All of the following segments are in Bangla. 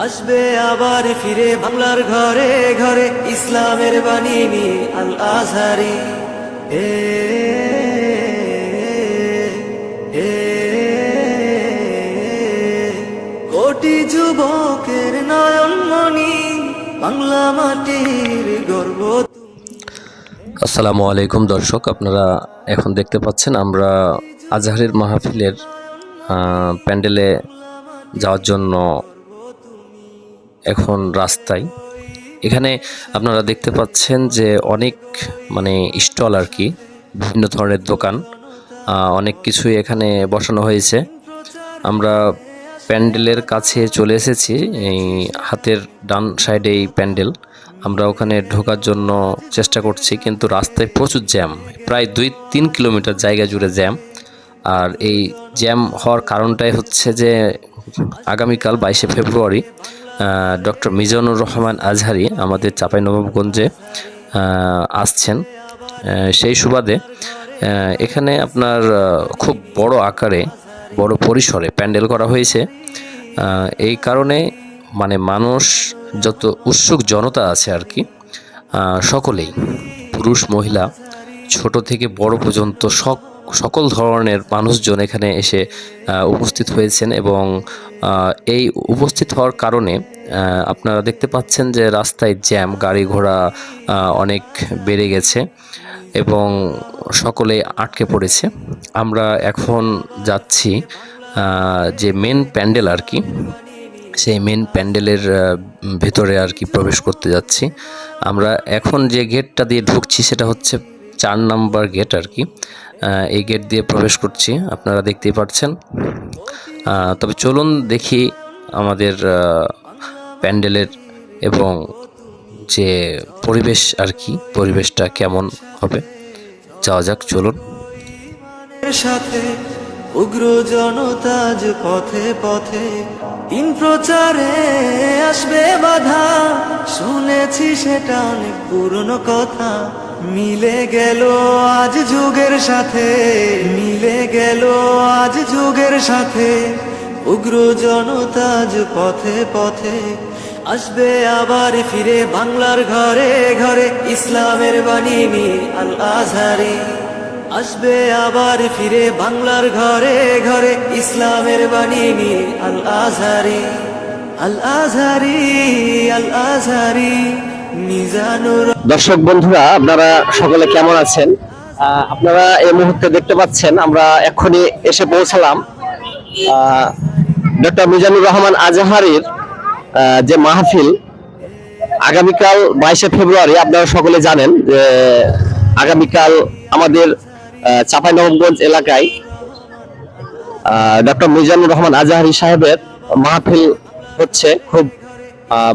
আসবে আবার ফিরে বাংলার ঘরে ঘরে ইসলামের বাণী নিয়ে আল আজহারি। এ এ কোটি যুবকের নয়নমণি বাংলা মাটির গর্ব। আসসালামু আলাইকুম দর্শক, আপনারা এখন দেখতে পাচ্ছেন আমরা আজহারের মাহফিলের প্যান্ডেলে যাওয়ার জন্য এখন রাস্তায়। এখানে আপনারা দেখতে পাচ্ছেন যে অনেক স্টল আর কি, বিভিন্ন ধরনের দোকান, অনেক কিছুই এখানে বসানো হয়েছে। আমরা প্যান্ডেলের কাছে চলে এসেছি, এই হাতের ডান সাইডে এই প্যান্ডেল। আমরা ওখানে ঢোকার জন্য চেষ্টা করছি, কিন্তু রাস্তায় প্রচুর জ্যাম, প্রায় 2-3 কিলোমিটার জায়গা জুড়ে জ্যাম। আর এই জ্যাম হওয়ার কারণটাই হচ্ছে যে আগামীকাল 22শে ফেব্রুয়ারি ডক্টর মিজানুর রহমান আজহারি আমাদের চাঁপাইনবাবগঞ্জে আসছেন। সেই সুবাদে এখানে আপনার খুব বড় আকারে, বড় পরিসরে প্যান্ডেল করা হয়েছে। এই কারণে মানুষ, যত উৎসুক জনতা আছে আর কি, সকলেই, পুরুষ মহিলা ছোট থেকে বড় পর্যন্ত সকল ধরনের মানুষজন এখানে এসে উপস্থিত হয়েছেন। এবং এই উপস্থিত হওয়ার কারণে আপনারা দেখতে পাচ্ছেন যে রাস্তায় জ্যাম, গাড়ি ঘোড়া অনেক বেড়ে গেছে এবং সকলে আটকে পড়েছে। আমরা এখন যাচ্ছি যে মেন প্যান্ডেল আর কি, সেই মেন প্যান্ডেলের ভেতরে আর কি প্রবেশ করতে যাচ্ছি। আমরা এখন যে গেটটা দিয়ে ঢুকছি সেটা হচ্ছে 4 নম্বর গেট আর কি। এই গেট দিয়ে প্রবেশ করছি, আপনারা দেখতেই পাচ্ছেন। তবে চলুন দেখি আমাদের প্যান্ডেলের এবং যে পরিবেশ আর কি, পরিবেশটা কেমন হবে। যাওয়া যাক, চলুন। সাথে উগ্র জনতা যে পথে পথে দিন প্রচারে আসবে বাধা, শুনেছি সেটা অনেক পুরনো কথা। মিলে গেল আজ যুগের সাথে, মিলে গেল আজ যুগের সাথে। উগ্র জনতা যে পথে পথে আসবে আবার ফিরে বাংলার ঘরে ঘরে ইসলামের বাণী নিয়ে আল আজহারি। আসবে আবার ফিরে বাংলার ঘরে ঘরে ইসলামের বাণী নিয়ে আল আজহারি। আল আজহারি, আল আজহারি মিজানুর। দর্শক বন্ধুরা, আপনারা সকলে কেমন আছেন? আপনারা এই মুহূর্তে দেখতে পাচ্ছেন আমরা এক্ষুনি এসে পৌঁছালাম ডক্টর মিজানুর রহমান আজহারির যে মাহফিল আগামীকাল 22শে ফেব্রুয়ারি। আপনারা সকলে জানেন যে আগামীকাল আমাদের চাঁপাইনবাবগঞ্জ এলাকায় ডক্টর মিজানুর রহমান আজহারি সাহেবের মাহফিল হচ্ছে। খুব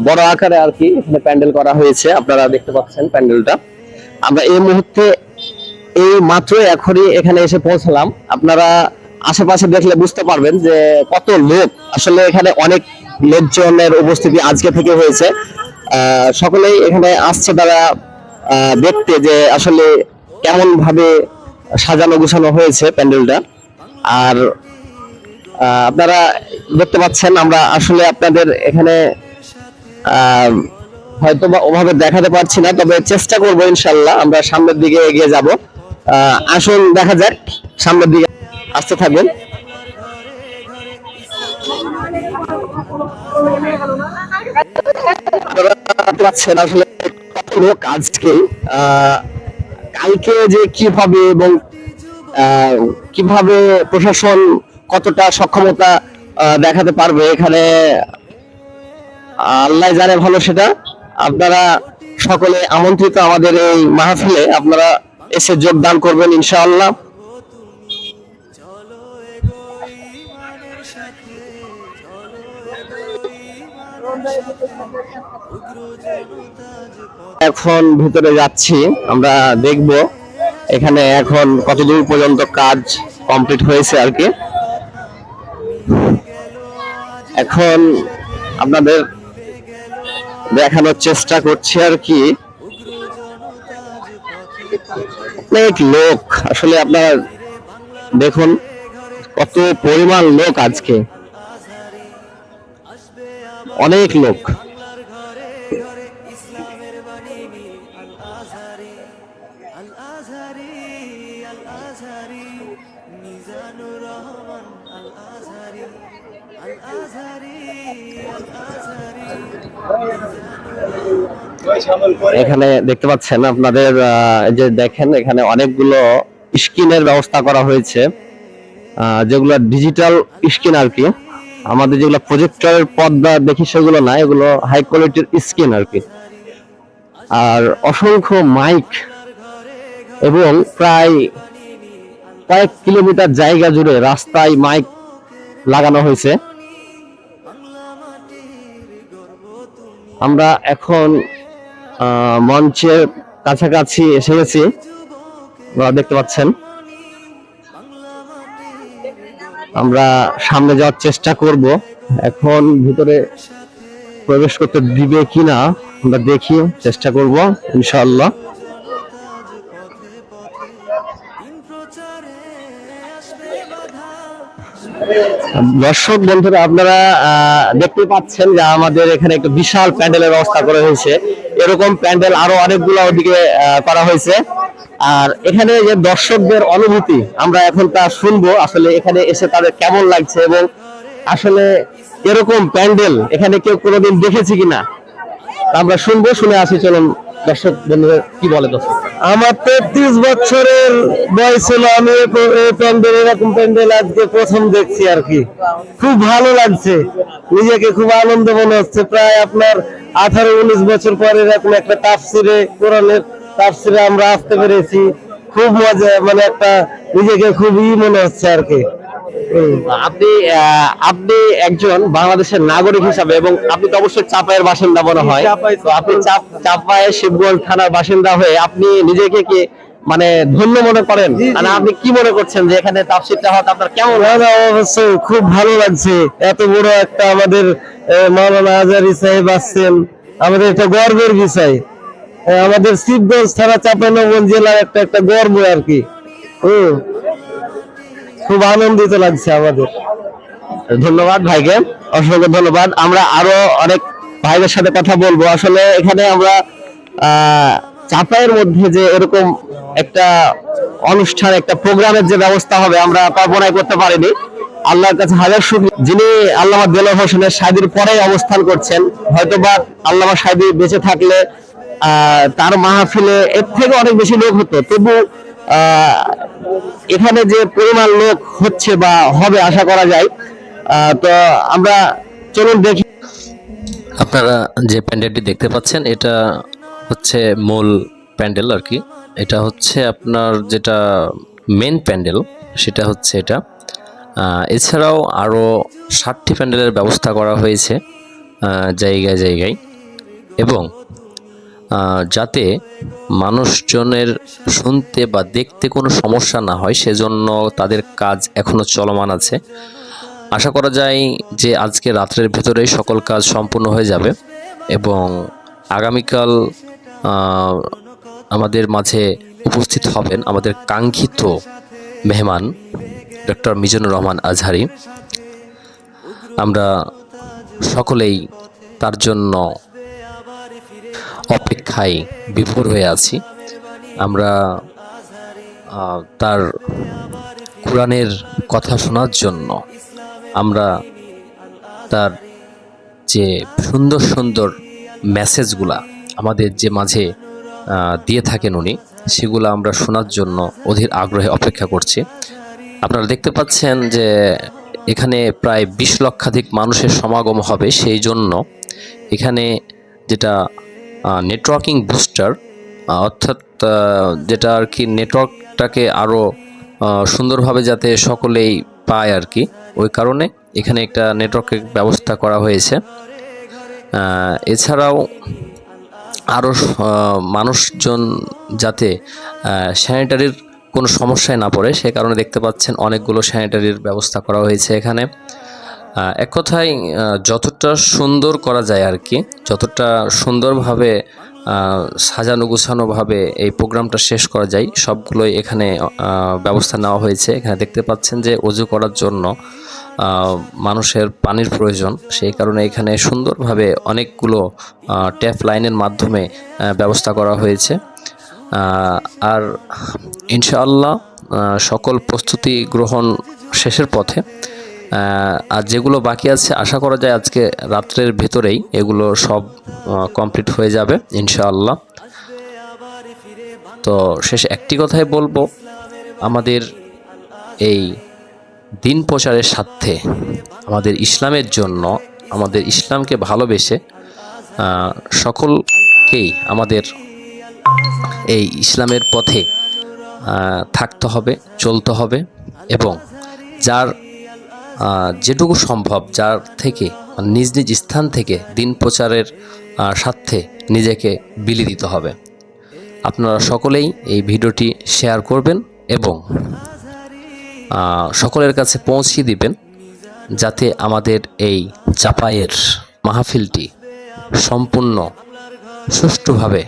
বড় আকারে আর কি এখানে প্যান্ডেল করা হয়েছে, আপনারা দেখতে পাচ্ছেন প্যান্ডেলটা। আমরা এই মুহূর্তে এই মাত্র এখনই এখানে এসে পৌঁছালাম। আপনারা আশেপাশে দেখলে বুঝতে পারবেন যে কত লোক, আসলে এখানে অনেক লোকজনের উপস্থিতি আজকে থেকে হয়েছে। সকলেই এখানে আসছে তারা দেখতে যে আসলে কেমন ভাবে সাজানো গোছানো হয়েছে প্যান্ডেলটা। আর আপনারা দেখতে পাচ্ছেন আমরা আসলে আপনাদের এখানে হয়তো বা ওভাবে দেখাতে পারছি না, তবে চেষ্টা করবো ইনশাল্লাহ আমরা সামনের দিকে এগিয়ে যাব। আসুন দেখা যাক, সামনের দিকে আসতে থাকবেন। আসলে কত লোক আজকে, কালকে যে কিভাবে এবং কিভাবে প্রশাসন কতটা সক্ষমতা দেখাতে পারবে এখানে আল্লাহ জানে ভালো। সেটা আপনারা সকলে আমন্ত্রিত আমাদের এই মাহফিলে, আপনারা এসে যোগদান করবেন ইনশাআল্লাহ। এখন ভিতরে যাচ্ছি, আমরা দেখব এখানে এখন কতদূর পর্যন্ত কাজ কমপ্লিট হয়েছে আর কি। এখন আপনাদের দেখানোর চেষ্টা করছি আর কি। অনেক লোক, আসলে আপনারা দেখুন কত পরিমাণ লোক আজকে। অনেক লোক। ইসলামের বাণী নিয়ে আল আজহারি, আল আজহারি, আল আজহারি, মিজানুর রহমান আল আজহারি, আল আজহারি, আল আজহারি। এখানে দেখতে পাচ্ছেন আপনাদের এই যে দেখেন এখানে অনেকগুলো স্ক্রিনের ব্যবস্থা করা হয়েছে, যেগুলো ডিজিটাল স্ক্রিন আর কি। আমাদের যেগুলো প্রজেক্টরের পর্দা দেখি সেগুলো না, এগুলো হাই কোয়ালিটির স্ক্রিন আর কি। আর অসংখ্য মাইক এবং প্রায় কয়েক কিলোমিটার জায়গা জুড়ে রাস্তায় মাইক লাগানো হয়েছে। আমরা এখন মঞ্চের কাছাকাছি এসে গেছি, আপনারা দেখতে পাচ্ছেন। আমরা সামনে যাওয়ার চেষ্টা করব, এখন ভিতরে প্রবেশ করতে দিবে কিনা আমরা দেখি, চেষ্টা করব ইনশাআল্লাহ। দর্শক বন্ধুরা, আপনারা দেখতে পাচ্ছেন যে আমাদের এখানে একটা বিশাল প্যান্ডেলের ব্যবস্থা করা হয়েছে। এরকম প্যান্ডেল আরো অনেকগুলো ওদিকে করা হয়েছে। আর এখানে যে দর্শকদের অনুভূতি আমরা এখন তা শুনবো, আসলে এখানে এসে তাদের কেমন লাগছে এবং আসলে এরকম প্যান্ডেল এখানে কেউ কোনোদিন দেখেছে কিনা আমরা শুনবো। শুনে আসি, চলুন দর্শক বন্ধুরা কি বলে দর্শক। আমার 33 বছরের বয়স হলো, আমি এই প্যান্ডেল, এরকম প্যান্ডেল আজকে প্রথম দেখছি আর কি। খুব ভালো লাগছে, নিজেকে খুব আনন্দ মনে হচ্ছে। প্রায় আপনার 18-19 বছর পরে এরকম একটা তাফসিরে, কোরআনের তাফসিরে আমরা আসতে পেরেছি। খুব মজা, মানে একটা নিজেকে খুবই মনে হচ্ছে আর কি। আপনি আপনি একজন বাংলাদেশের নাগরিক হিসাবে, এবং আপনি তো অবশ্যই চাপায়ের বাসিন্দা মনে হয়, তো আপনি চাপায়ে শিবগঞ্জ থানার বাসিন্দা হয়ে আপনি নিজেকে কি মানে ধন্য মনে করেন? মানে আপনি কি মনে করছেন যে এখানে তাফসীরটা হওয়া আপনার কেমন? অবশ্যই খুব ভালো লাগছে। এত বড় একটা আমাদের মাওলানা আজহারী সাহেব আসছেন, আমাদের একটা গর্বের বিষয়। আমাদের শিবগঞ্জ থানা চাঁপাইনবাবগঞ্জ জেলার একটা গর্ব আর কি। খুব আনন্দিত লাগছে আমাদের। ধন্যবাদ ভাইকে, অসংখ্য ধন্যবাদ। আমরা আরো অনেক ভাইদের সাথে কথা বলবো। আসলে এখানে আমরা চাপাইয়ের মধ্যে যে এরকম একটা অনুষ্ঠান, একটা প্রোগ্রামের যে ব্যবস্থা হবে আমরা কল্পনাই করতে পারিনি। আল্লাহর কাছে হাজার শুকরিয়া, যিনি আল্লামা দেলোয়ার হোসেনের সাইদির পরে অবস্থান করছেন। হয়তোবা আল্লামা সাইদি বেঁচে থাকলে তার মাহফিলে এর থেকে অনেক বেশি লোক হতো, তবু এখানে যে পরিমাণ লোক হচ্ছে বা হবে আশা করা যায়। তো আমরা চলুন দেখি। আপনারা যে প্যান্ডেলটি দেখতে পাচ্ছেন এটা হচ্ছে মূল প্যান্ডেল আর কি। এটা হচ্ছে আপনার যেটা মেন প্যান্ডেল, সেটা হচ্ছে এটা। এছাড়াও আরও 60টি প্যান্ডেলের ব্যবস্থা করা হয়েছে জায়গায় জায়গায়, এবং যাতে মানুষজনের শুনতে বা দেখতে কোনো সমস্যা না হয় সেজন্য তাদের কাজ এখনও চলমান আছে। আশা করা যায় যে আজকে রাত্রের ভেতরেই সকল কাজ সম্পূর্ণ হয়ে যাবে, এবং আগামীকাল আমাদের মাঝে উপস্থিত হবেন আমাদের কাঙ্ক্ষিত মেহমান ডক্টর মিজানুর রহমান আজহারী। আমরা সকলেই তার জন্য অপেক্ষায় বিভোর হয়ে আছি। আমরা তার কোরআনের কথা শোনার জন্য, আমরা তার যে সুন্দর সুন্দর মেসেজগুলা আমাদের যে মাঝে দিয়ে থাকেন উনি, সেগুলো আমরা শোনার জন্য অধীর আগ্রহে অপেক্ষা করছি। আপনারা দেখতে পাচ্ছেন যে এখানে প্রায় 20 লক্ষাধিক মানুষের সমাগম হবে, সেই জন্য এখানে যেটা নেটওয়ার্কিং বুস্টার, অর্থাৎ যেটা আর কি নেটওয়ার্কটাকে আরও সুন্দরভাবে যাতে সকলেই পায় আর কি, ওই কারণে এখানে একটা নেটওয়ার্কের ব্যবস্থা করা হয়েছে। এছাড়াও আরও মানুষজন যাতে স্যানিটারির কোনো সমস্যায় না পড়ে, সে কারণে দেখতে পাচ্ছেন অনেকগুলো স্যানিটারির ব্যবস্থা করা হয়েছে এখানে। এক কথায় যতটা সুন্দর করা যায় আর কি, যতটা সুন্দরভাবে সাজানো গোছানোভাবে এই প্রোগ্রামটা শেষ করা যায়, সবগুলোই এখানে ব্যবস্থা নেওয়া হয়েছে। এখানে দেখতে পাচ্ছেন যে অজু করার জন্য মানুষের পানির প্রয়োজন, সেই কারণে এখানে সুন্দরভাবে অনেকগুলো ট্যাপ লাইনের মাধ্যমে ব্যবস্থা করা হয়েছে। আর ইনশাআল্লাহ সকল প্রস্তুতি গ্রহণ শেষের পথে। আর যেগুলো বাকি আছে আশা করা যায় আজকে রাত্রের ভেতরেই এগুলো সব কমপ্লিট হয়ে যাবে ইনশাআল্লাহ। তো শেষে একটি কথাই বলবো, আমাদের এই দিন প্রচারের স্বার্থে, আমাদের ইসলামের জন্য, আমাদের ইসলামকে ভালোবেসে সকলকেই আমাদের এই ইসলামের পথে থাকতে হবে, চলতে হবে এবং যার যেটুকু সম্ভব, যার থেকে নিজ নিজ স্থান থেকে দিন প্রচারের স্বার্থে নিজেকে বিলি দিতে হবে। আপনারা সকলেই এই ভিডিওটি শেয়ার করবেন এবং সকলের কাছে পৌঁছিয়ে দিবেন, যাতে আমাদের এই চাপায়ের মাহফিলটি সম্পূর্ণ সুষ্ঠুভাবে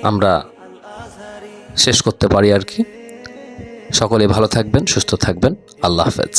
আমরা শেষ করতে পারি আর কি। সকলে ভালো থাকবেন, সুস্থ থাকবেন। আল্লাহ হাফেজ।